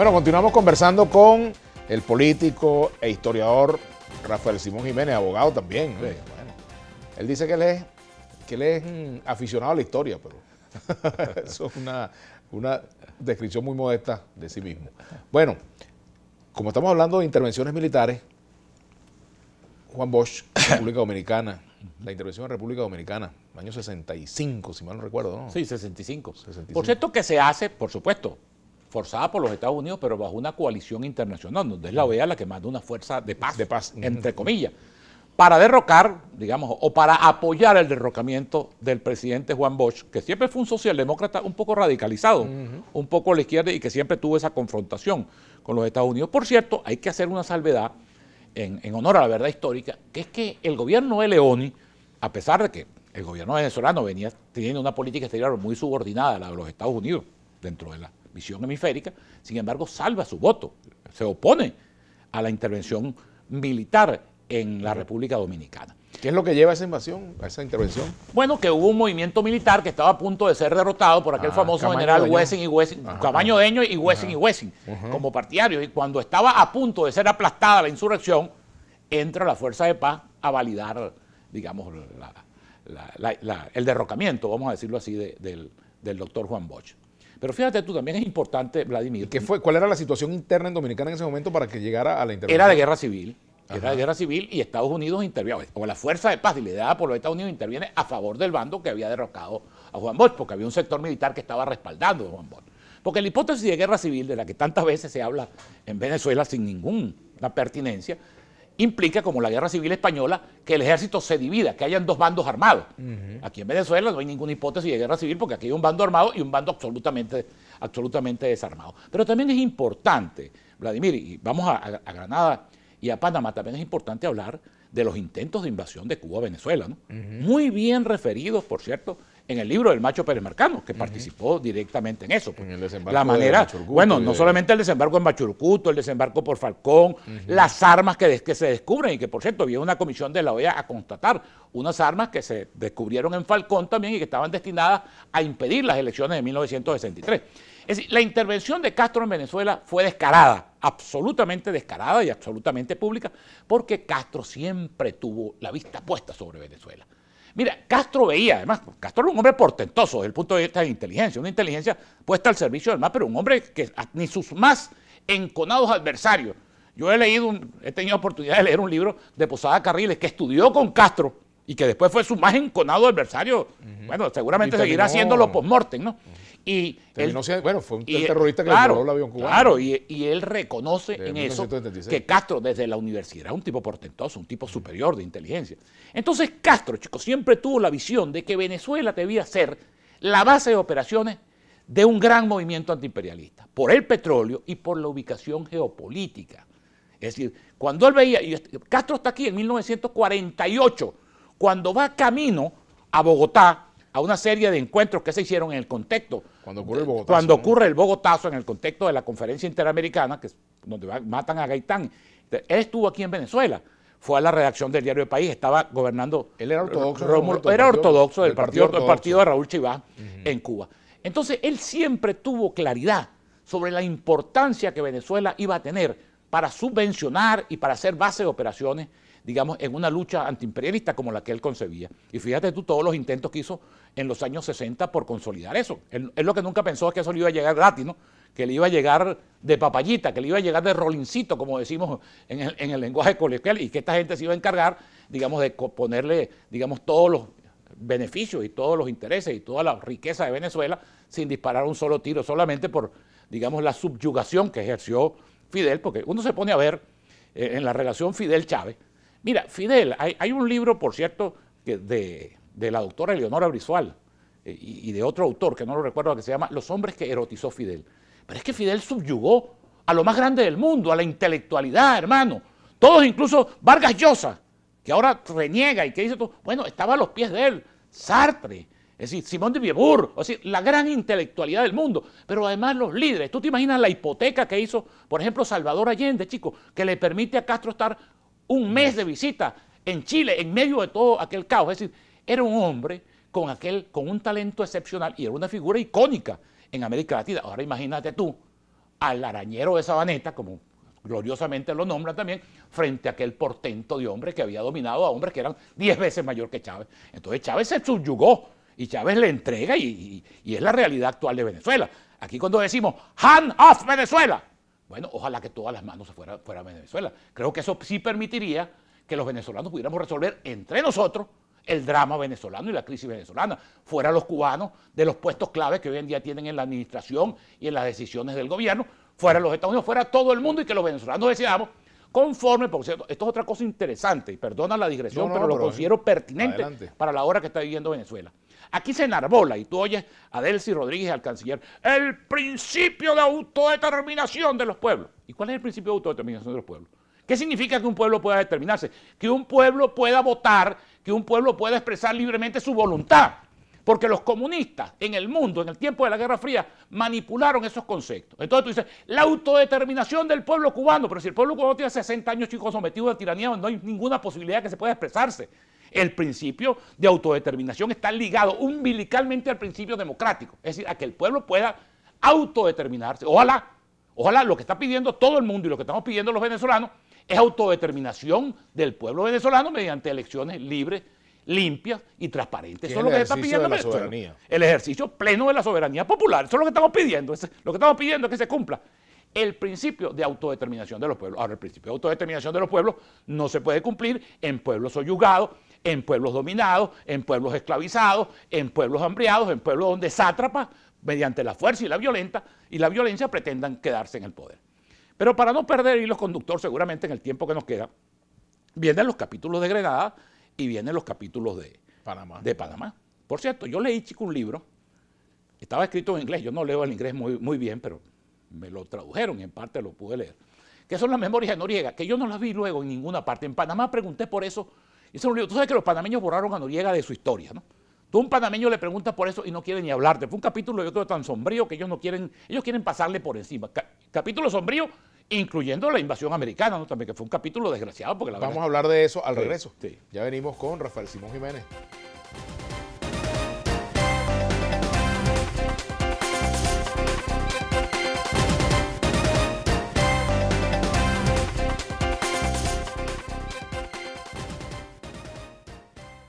Bueno, continuamos conversando con el político e historiador Rafael Simón Jiménez, abogado también. Bueno, él dice que él es aficionado a la historia, pero eso es una descripción muy modesta de sí mismo. Bueno, como estamos hablando de intervenciones militares, Juan Bosch, República Dominicana, la intervención en República Dominicana, año 65, si mal no recuerdo, ¿no? Sí, 65. Por cierto que se hace, por supuesto, forzada por los Estados Unidos, pero bajo una coalición internacional, donde es la OEA la que manda una fuerza de paz, entre comillas, para derrocar, digamos, o para apoyar el derrocamiento del presidente Juan Bosch, que siempre fue un socialdemócrata un poco radicalizado, un poco a la izquierda y que siempre tuvo esa confrontación con los Estados Unidos. Por cierto, hay que hacer una salvedad en honor a la verdad histórica, que es que el gobierno de Leoni, a pesar de que el gobierno venezolano venía teniendo una política exterior muy subordinada a la de los Estados Unidos dentro de la visión hemisférica, sin embargo salva su voto, se opone a la intervención militar en la República Dominicana. ¿Qué es lo que lleva a esa invasión, a esa intervención? Bueno, que hubo un movimiento militar que estaba a punto de ser derrotado por aquel famoso general Camaño Deño y Wessing, como partidarios, y cuando estaba a punto de ser aplastada la insurrección, entra la Fuerza de Paz a validar, digamos, el derrocamiento, vamos a decirlo así, del doctor Juan Bosch. Pero fíjate tú, también es importante, Vladimir. ¿Cuál era la situación interna en Dominicana en ese momento para que llegara a la intervención? Era de guerra civil. Era de guerra civil y Estados Unidos interviene, o la Fuerza de Paz liderada por los Estados Unidos interviene a favor del bando que había derrocado a Juan Bosch, porque había un sector militar que estaba respaldando a Juan Bosch. Porque la hipótesis de guerra civil, de la que tantas veces se habla en Venezuela sin ninguna pertinencia, implica, como la guerra civil española, que el ejército se divida, que hayan dos bandos armados. Aquí en Venezuela no hay ninguna hipótesis de guerra civil porque aquí hay un bando armado y un bando absolutamente desarmado. Pero también es importante, Vladimir, y vamos a Granada y a Panamá, también es importante hablar de los intentos de invasión de Cuba a Venezuela, ¿no? Muy bien referidos, por cierto, en el libro del Macho Pérez Marcano, que participó directamente en eso. En el desembarco la manera, bueno, no solamente el desembarco en Machurucuto, el desembarco por Falcón, las armas que se descubren, y que por cierto había una comisión de la OEA a constatar unas armas que se descubrieron en Falcón también y que estaban destinadas a impedir las elecciones de 1963. Es decir, la intervención de Castro en Venezuela fue descarada, absolutamente descarada y absolutamente pública, porque Castro siempre tuvo la vista puesta sobre Venezuela. Mira, Castro veía, además, Castro era un hombre portentoso desde el punto de vista de inteligencia, una inteligencia puesta al servicio del MAS, pero un hombre que ni sus más enconados adversarios. Yo he tenido oportunidad de leer un libro de Posada Carriles que estudió con Castro y que después fue su más enconado adversario. Bueno, seguramente seguirá haciéndolo post-mortem, ¿no? Bueno, fue un terrorista que le voló el avión cubano. Claro, y él reconoce en eso que Castro desde la universidad era un tipo portentoso, un tipo superior de inteligencia. Entonces Castro, chicos, siempre tuvo la visión de que Venezuela debía ser la base de operaciones de un gran movimiento antiimperialista, por el petróleo y por la ubicación geopolítica. Es decir, cuando él veía, y Castro está aquí en 1948, cuando va camino a Bogotá, a una serie de encuentros que se hicieron en el contexto. Cuando ocurre el Bogotazo, en el contexto de la conferencia interamericana, que es donde matan a Gaitán. Él estuvo aquí en Venezuela, fue a la redacción del Diario del País, estaba gobernando. Él era ortodoxo. Era ortodoxo del partido de Raúl Chivas en Cuba. Entonces, él siempre tuvo claridad sobre la importancia que Venezuela iba a tener para subvencionar y para hacer base de operaciones, digamos, en una lucha antiimperialista como la que él concebía. Y fíjate tú todos los intentos que hizo en los años 60 por consolidar eso. Él lo que nunca pensó es que eso le iba a llegar gratis, ¿no? Que le iba a llegar de papayita, que le iba a llegar de rolincito, como decimos en el lenguaje coloquial, y que esta gente se iba a encargar, digamos, de ponerle, digamos, todos los beneficios y todos los intereses y toda la riqueza de Venezuela sin disparar un solo tiro, solamente por, digamos, la subyugación que ejerció Fidel, porque uno se pone a ver en la relación Fidel-Chávez. Mira, Fidel, hay un libro, por cierto, de la doctora Eleonora Brizual y de otro autor, que no lo recuerdo, que se llama Los hombres que erotizó Fidel. Pero es que Fidel subyugó a lo más grande del mundo, a la intelectualidad, hermano. Todos, incluso Vargas Llosa, que ahora reniega y que dice todo, bueno, estaba a los pies de él, Sartre, es decir, Simón de Beauvoir, es decir, la gran intelectualidad del mundo, pero además los líderes. ¿Tú te imaginas la hipoteca que hizo, por ejemplo, Salvador Allende, chico, que le permite a Castro estar un mes de visita en Chile, en medio de todo aquel caos? Es decir, era un hombre con un talento excepcional y era una figura icónica en América Latina. Ahora imagínate tú al arañero de Sabaneta, como gloriosamente lo nombran también, frente a aquel portento de hombre que había dominado a hombres que eran 10 veces mayor que Chávez. Entonces Chávez se subyugó y Chávez le entrega y es la realidad actual de Venezuela. Aquí cuando decimos hand off Venezuela, bueno, ojalá que todas las manos se fueran a Venezuela. Creo que eso sí permitiría que los venezolanos pudiéramos resolver entre nosotros el drama venezolano y la crisis venezolana, fuera los cubanos de los puestos claves que hoy en día tienen en la administración y en las decisiones del gobierno, fuera los Estados Unidos, fuera todo el mundo y que los venezolanos decidamos conforme, por cierto, esto es otra cosa interesante, y perdona la digresión, pero lo considero pertinente para la hora que está viviendo Venezuela. Aquí se enarbola, y tú oyes a Delcy Rodríguez, al canciller, el principio de autodeterminación de los pueblos. ¿Y cuál es el principio de autodeterminación de los pueblos? ¿Qué significa que un pueblo pueda determinarse? Que un pueblo pueda votar, que un pueblo pueda expresar libremente su voluntad. Porque los comunistas en el mundo, en el tiempo de la Guerra Fría, manipularon esos conceptos. Entonces tú dices, la autodeterminación del pueblo cubano, pero si el pueblo cubano tiene 60 años, chicos, sometido a tiranía, no hay ninguna posibilidad de que se pueda expresarse. El principio de autodeterminación está ligado umbilicalmente al principio democrático, es decir, a que el pueblo pueda autodeterminarse. Ojalá lo que está pidiendo todo el mundo y lo que estamos pidiendo los venezolanos es autodeterminación del pueblo venezolano mediante elecciones libres, limpias y transparentes. Eso es lo que se está pidiendo en Venezuela. El ejercicio pleno de la soberanía popular. Eso es lo que estamos pidiendo. Lo que estamos pidiendo es que se cumpla el principio de autodeterminación de los pueblos. Ahora, el principio de autodeterminación de los pueblos no se puede cumplir en pueblos soyugados, en pueblos dominados, en pueblos esclavizados, en pueblos hambriados, en pueblos donde sátrapas, mediante la fuerza y la violencia pretendan quedarse en el poder. Pero para no perder el hilo conductor, seguramente en el tiempo que nos queda, vienen los capítulos de Grenada y vienen los capítulos de Panamá. Por cierto, yo leí, chico, un libro, estaba escrito en inglés, yo no leo el inglés muy bien, pero me lo tradujeron y en parte lo pude leer, que son las memorias de Noriega, que yo no las vi luego en ninguna parte. En Panamá pregunté por eso, hice un libro. Tú sabes que los panameños borraron a Noriega de su historia, ¿no? Tú a un panameño le preguntas por eso y no quiere ni hablarte. Fue un capítulo, yo creo, tan sombrío que ellos quieren pasarle por encima. Capítulo sombrío, incluyendo la invasión americana, ¿no? También, que fue un capítulo desgraciado. Porque vamos a hablar de eso al regreso. Sí. Ya venimos con Rafael Simón Jiménez.